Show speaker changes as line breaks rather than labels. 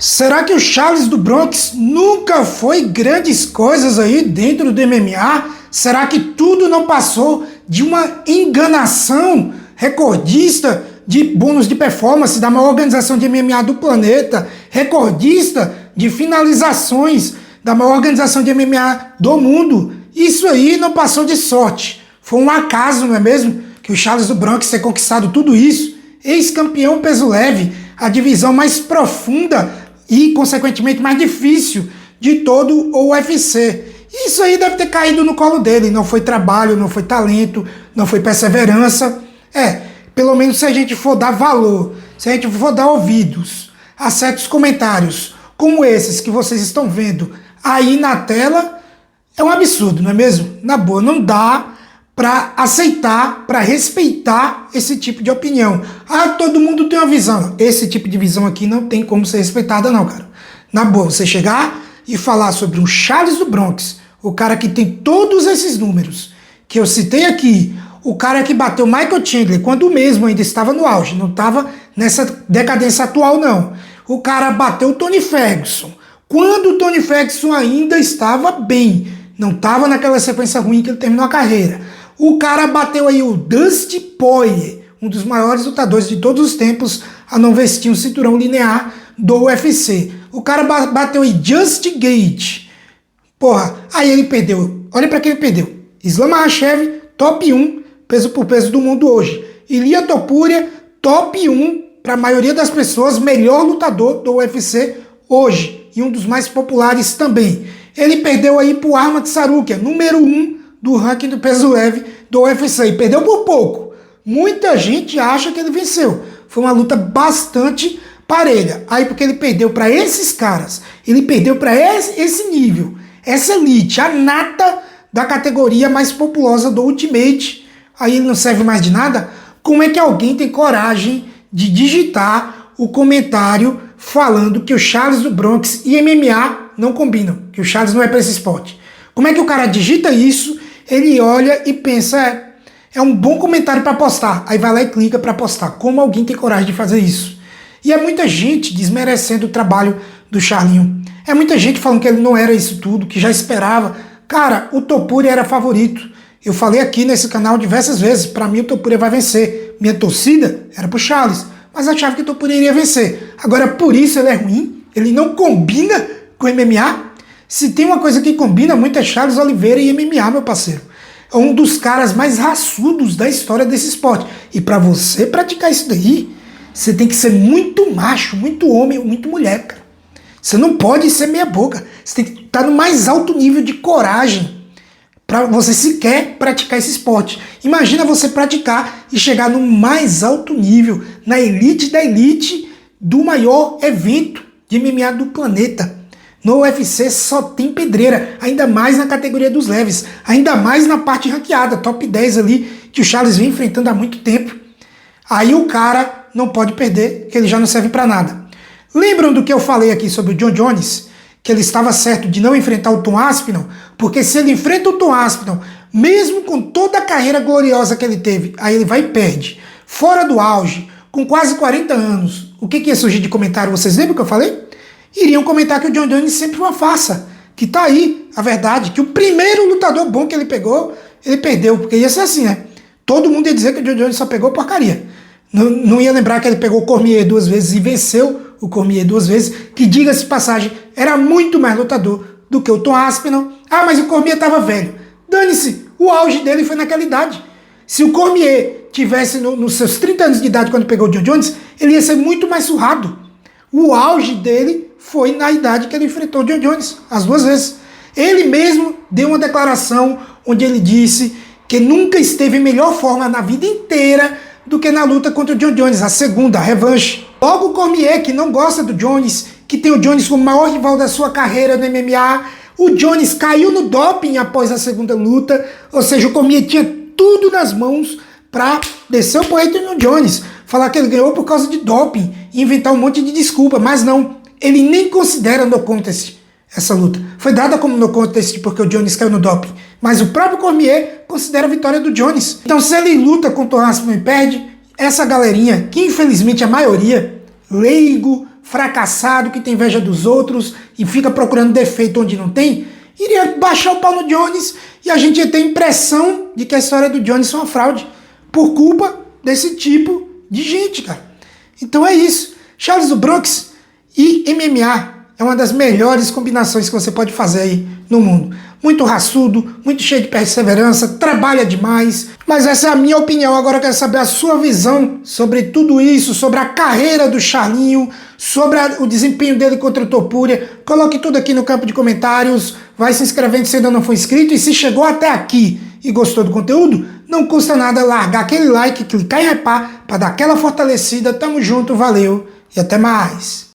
Será que o Charles do Bronx nunca foi grandes coisas aí dentro do MMA? Será que tudo não passou de uma enganação recordista de bônus de performance da maior organização de MMA do planeta, recordista de finalizações da maior organização de MMA do mundo? Isso aí não passou de sorte. Foi um acaso, não é mesmo? Que o Charles do Bronx ter conquistado tudo isso. Ex-campeão peso leve, a divisão mais profunda e, consequentemente, mais difícil de todo o UFC. Isso aí deve ter caído no colo dele. Não foi trabalho, não foi talento, não foi perseverança. Pelo menos se a gente for dar valor, se a gente for dar ouvidos a certos comentários como esses que vocês estão vendo aí na tela, é um absurdo, não é mesmo? Na boa, não dá para aceitar, para respeitar esse tipo de opinião. Todo mundo tem uma visão. Esse tipo de visão aqui não tem como ser respeitada não, cara. Na boa, você chegar e falar sobre o Charles do Bronx, o cara que tem todos esses números que eu citei aqui, o cara que bateu Michael Chandler quando o mesmo ainda estava no auge, não estava nessa decadência atual não. O cara bateu o Tony Ferguson quando o Tony Ferguson ainda estava bem, não estava naquela sequência ruim que ele terminou a carreira. O cara bateu aí o Dusty Poirier, um dos maiores lutadores de todos os tempos a não vestir um cinturão linear do UFC. O cara bateu aí Justin Gaethje. Porra, aí ele perdeu. Olha pra quem ele perdeu. Islam Makhachev, top 1 peso por peso do mundo hoje. Ilia Topuria, top 1 para a maioria das pessoas, melhor lutador do UFC hoje. E um dos mais populares também. Ele perdeu aí pro Arman Tsarukyan, número 1 do ranking do peso leve do UFC. E perdeu por pouco. Muita gente acha que ele venceu. Foi uma luta bastante parelha. Aí porque ele perdeu para esses caras, ele perdeu para esse nível, essa elite, a nata da categoria mais populosa do Ultimate, aí ele não serve mais de nada. Como é que alguém tem coragem de digitar o comentário falando que o Charles do Bronx e MMA não combinam, que o Charles não é para esse esporte? Como é que o cara digita isso, ele olha e pensa, é um bom comentário para postar, aí vai lá e clica para postar. Como alguém tem coragem de fazer isso? E é muita gente desmerecendo o trabalho do Charlinho. É muita gente falando que ele não era isso tudo, que já esperava. Cara, o Topuria era favorito. Eu falei aqui nesse canal diversas vezes, para mim o Topuria vai vencer. Minha torcida era pro Charles, mas achava que o Topuria iria vencer. Agora, por isso ele é ruim? Ele não combina com MMA? Se tem uma coisa que combina muito é Charles Oliveira e MMA, meu parceiro. É um dos caras mais raçudos da história desse esporte. E para você praticar isso daí, você tem que ser muito macho, muito homem, muito mulher, cara. Você não pode ser meia boca. Você tem que estar no mais alto nível de coragem para você sequer praticar esse esporte. Imagina você praticar e chegar no mais alto nível, na elite da elite do maior evento de MMA do planeta. No UFC só tem pedreira, ainda mais na categoria dos leves, ainda mais na parte ranqueada, top 10 ali, que o Charles vem enfrentando há muito tempo. Aí o cara não pode perder, que ele já não serve para nada. Lembram do que eu falei aqui sobre o Jon Jones? Que ele estava certo de não enfrentar o Tom Aspinall? Porque se ele enfrenta o Tom Aspinall, mesmo com toda a carreira gloriosa que ele teve, aí ele vai e perde. Fora do auge, com quase 40 anos. O que ia surgir de comentário? Vocês lembram que eu falei? Iriam comentar que o Jon Jones sempre foi uma farsa. Que tá aí a verdade, que o primeiro lutador bom que ele pegou, ele perdeu. Porque ia ser assim, né? Todo mundo ia dizer que o Jon Jones só pegou porcaria. Não ia lembrar que ele pegou o Cormier 2 vezes e venceu o Cormier 2 vezes, que, diga-se de passagem, era muito mais lutador do que o Tom Aspinall. Mas o Cormier estava velho. Dane-se, o auge dele foi naquela idade. Se o Cormier tivesse nos seus 30 anos de idade quando pegou o Jon Jones, ele ia ser muito mais surrado. O auge dele foi na idade que ele enfrentou o Jon Jones, as 2 vezes. Ele mesmo deu uma declaração onde ele disse que nunca esteve em melhor forma na vida inteira do que na luta contra o Jon Jones, a segunda, a revanche. Logo o Cormier, que não gosta do Jones, que tem o Jones como o maior rival da sua carreira no MMA, o Jones caiu no doping após a segunda luta, ou seja, o Cormier tinha tudo nas mãos para descer o poeta no Jones, falar que ele ganhou por causa de doping, e inventar um monte de desculpa, mas não, ele nem considera no contest essa luta. Foi dada como no contest porque o Jones caiu no doping, mas o próprio Cormier considera a vitória do Jones. Então se ele luta contra o Aspinall e perde, essa galerinha, que infelizmente a maioria, leigo, fracassado, que tem inveja dos outros e fica procurando defeito onde não tem, iria baixar o pau no Jones e a gente ia ter a impressão de que a história do Jones é uma fraude por culpa desse tipo de gente, cara. Então é isso. Charles do Bronx e MMA é uma das melhores combinações que você pode fazer aí no mundo. Muito raçudo, muito cheio de perseverança, trabalha demais. Mas essa é a minha opinião. Agora eu quero saber a sua visão sobre tudo isso, sobre a carreira do Charlinho, sobre o desempenho dele contra o Topuria. Coloque tudo aqui no campo de comentários. Vai se inscrevendo se ainda não for inscrito. E se chegou até aqui e gostou do conteúdo, não custa nada largar aquele like, clicar em hypar para dar aquela fortalecida. Tamo junto, valeu e até mais.